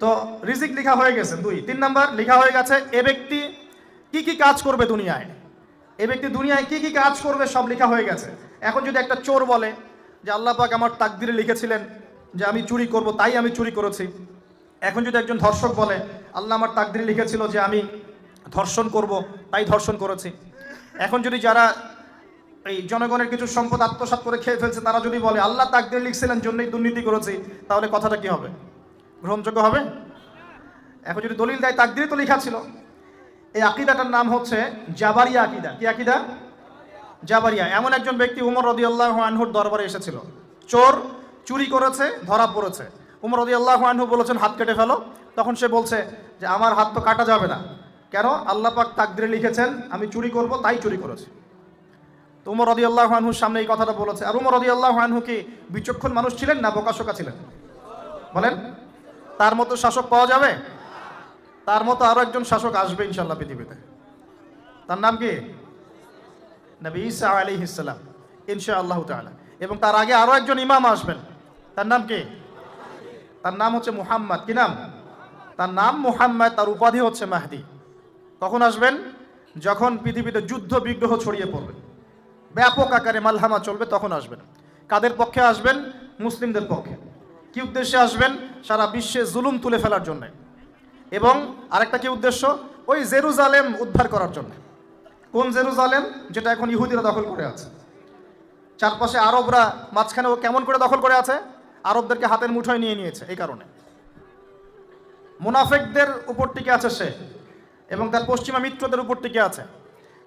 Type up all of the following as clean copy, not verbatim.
তো রিজিক লেখা হয়ে গেছে 2। 3 নাম্বার লেখা হয়ে গেছে এ ব্যক্তি কি কি কাজ করবে দুনিয়ায়, এ ব্যক্তি দুনিয়ায় কি কি কাজ করবে সব লেখা হয়ে গেছে। এখন যদি একটা চোর বলে যে আল্লাহ পাক আমার তাকদিরে লিখেছিলেন যে আমি চুরি করব, তাই আমি চুরি করেছি। এখন যদি একজন ধর্ষক বলে আল্লাহ আমার তাকদিরে লিখেছিল যে আমি ধর্ষণ করব, তাই ধর্ষণ করেছি। এখন যদি যারা এই জনগণের কিছু সম্পদ আত্মসাৎ করে খেয়ে ফেলছে তারা যদি বলে আল্লাহ তাকদিরে লিখছিলেন জন্যই দুর্নীতি করেছি, তাহলে কথাটা কি হবে? গ্রহণযোগ্য হবে? এখন যদি দলিল দেয় তাকদিরে তো লেখা ছিল। এই আকীদাটার নাম হচ্ছে জাবারিয়া আকীদা। কি আকীদা? জাবারিয়া। এমন একজন ব্যক্তি উমর রাদিয়াল্লাহু আনহুর দরবারে এসেছিল, চোর চুরি করেছে, ধরা পড়েছে। উমর রাদিয়াল্লাহু আনহু বলেছেন হাত কেটে ফেলো। তখন সে বলছে যে আমার হাত তো কাটা যাবে না, কেন? আল্লাহ পাক তাকদিরে লিখেছেন আমি চুরি করব, তাই চুরি করেছি। তো উমর রাদিয়াল্লাহু আনহুর সামনে এই কথাটা বলেছে। আর উমর রাদিয়াল্লাহু আনহু কি বিচক্ষণ মানুষ ছিলেন না বোকাশোকা ছিলেন? বলেন, তার মতো শাসক পাওয়া যাবে? তার মতো আরো একজন শাসক আসবে ইনশাআল্লাহ পৃথিবীতে। তার নাম কি? নবী ঈসা আলাইহিস সালাম ইনশাআল্লাহ তাআলা। এবং তার আগে আরো একজন ইমাম আসবেন। তার নাম কি? তার নাম হচ্ছে মুহাম্মদ। কি নাম? তার নাম মুহাম্মদ, তার উপাধি হচ্ছে মাহদি। কখন আসবেন? যখন পৃথিবীতে যুদ্ধ বিগ্রহ ছড়িয়ে পড়বে, ব্যাপক আকারে মালহামা চলবে, তখন আসবেন। কাদের পক্ষে আসবেন? মুসলিমদের পক্ষে। কি উদ্দেশ্যে আসবেন? সারা বিশ্বে জুলুম তুলে ফেলার জন্য। এবং আরেকটা কি উদ্দেশ্য? ওই জেরুজালেম উদ্ধার করার জন্য। কোন জেরুজালেম? যেটা এখন ইহুদিরা দখল করে আছে। চারপাশে আরবরা, মাঝখানে ও কেমন করে দখল করে আছে? আরবদেরকে হাতের মুঠোয় নিয়ে নিয়েছে। এই কারণে মুনাফিকদের উপর টিকে আছে সে, এবং তার পশ্চিমা মিত্রদের উপর টিকে আছে।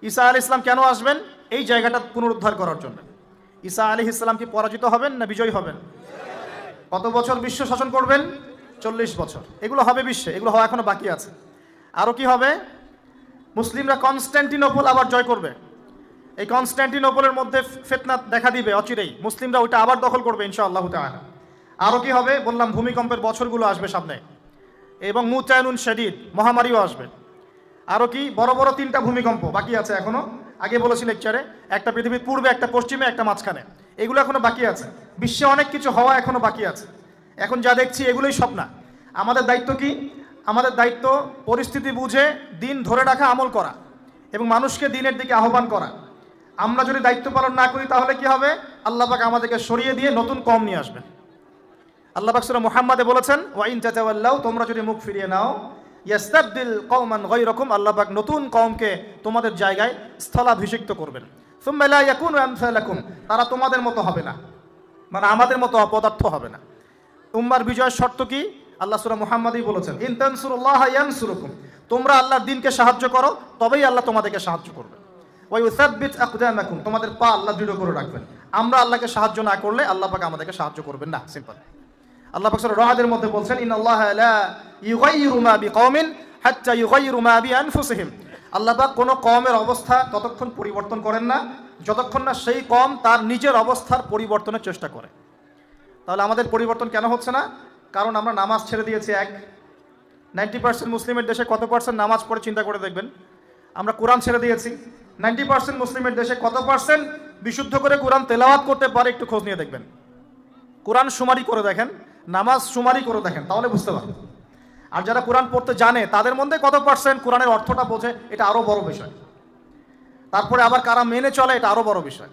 ঈসা আলাইহিস সালাম কেন আসবেন? এই জায়গাটা পুনরুদ্ধার করার জন্য। ঈসা আলাইহিস সালাম কি পরাজিত হবেন না বিজয়ী হবেন? কত বছর বিশ্ব শাসন করবেন? 40 বছর। এগুলো হবে বিশ্বে, এগুলো হওয়া এখনো বাকি আছে। আরও কি হবে? মুসলিমরা কনস্ট্যান্টিনোপল আবার জয় করবে। এই কনস্ট্যান্টিনোপলের মধ্যে ফিতনা দেখা দিবে অচিরেই, মুসলিমরা ওইটা আবার দখল করবে ইনশাআল্লাহু তাআলা। আরও কি হবে? বললাম ভূমিকম্পের বছরগুলো আসবে সামনে, এবং মুতায়নুন শাদীদ, মহামারীও আসবে। আরও কি? বড় বড় 3টা ভূমিকম্প বাকি আছে এখনো। আগে বলেছি লেকচারে, একটা পৃথিবীর পূর্বে, একটা পশ্চিমে, একটা মাঝখানে। এগুলো এখনো বাকি আছে। বিশ্বে অনেক কিছু হওয়া এখনো বাকি আছে। এখন যা দেখছি এগুলোই সব না। আমাদের দায়িত্ব কি? আমাদের দায়িত্ব পরিস্থিতি বুঝে দিন ধরে রাখা, আমল করা, এবং মানুষকে দিনের দিকে আহ্বান করা। আমরা যদি দায়িত্ব পালন না করি তাহলে কি হবে? আল্লাহ পাক আমাদেরকে সরিয়ে দিয়ে নতুন কওম নিয়ে আসবেন। আল্লাহ পাক সূরা মুহাম্মাদে বলেছেন ওয়া ইন তাতাওয়াল্লাউ, তোমরা যদি মুখ ফিরিয়ে নাও, ইয়াস্তাবদিল কওমান গায়রাকুম, আল্লাহ পাক নতুন কওমকে তোমাদের জায়গায় স্থলাভিষিক্ত করবেন। সুম্মা লা ইয়াকুনু আমসালাকুম, তারা তোমাদের মতো হবে না, মানে আমাদের মতো অপদার্থ হবে না। উম্মার বিজয়ের শর্ত কি? আল্লাহ সূরা মুহাম্মাদেই বলেছেন ইন তানসুরুল্লাহা ইয়ানসুরুকুম, তোমরা আল্লাহর দ্বীনকে সাহায্য করো, তবেই আল্লাহ তোমাদেরকে সাহায্য করবে। ওয়া ইউসাব্বিত আকদামাকুম, তোমাদের পা আল্লাহ দৃঢ় করে রাখবেন। আমরা আল্লাহকে সাহায্য না করলে আল্লাহ পাক আমাদেরকে সাহায্য করবেন না। সিম্পল। আল্লাহ পাক সূরা রাদের মধ্যে বলছেন ইন্নাল্লাহা লা ইউগাইয়িরু মা বিকওমিন হাত্তা ইউগাইয়িরু মা বিআনফুসিহিম, আল্লাহ পাক কোনো কওমের অবস্থা ততক্ষণ পরিবর্তন করেন না যতক্ষণ না সেই কওম তার নিজের অবস্থার পরিবর্তনের চেষ্টা করে। তাহলে আমাদের পরিবর্তন কেন হচ্ছে না? কারণ আমরা নামাজ ছেড়ে দিয়েছি। 90% মুসলিমের দেশে কত পার্সেন্ট নামাজ পড়ে চিন্তা করে দেখবেন। আমরা কোরআন ছেড়ে দিয়েছি। 90% মুসলিমের দেশে কত পার্সেন্ট বিশুদ্ধ করে কোরআন তেলাওয়াত করতে পারে? একটু খোঁজ নিয়ে দেখবেন। কোরআন শুমারি করে দেখেন, নামাজ শুমারি করে দেখেন, তাহলে বুঝতে পারবেন। আর যারা কোরআন পড়তে জানে তাদের মধ্যে কত পার্সেন্ট কোরআনের অর্থটা বোঝে? এটা আরও বড় বিষয়। তারপরে আবার কারা মেনে চলে, এটা আরও বড় বিষয়।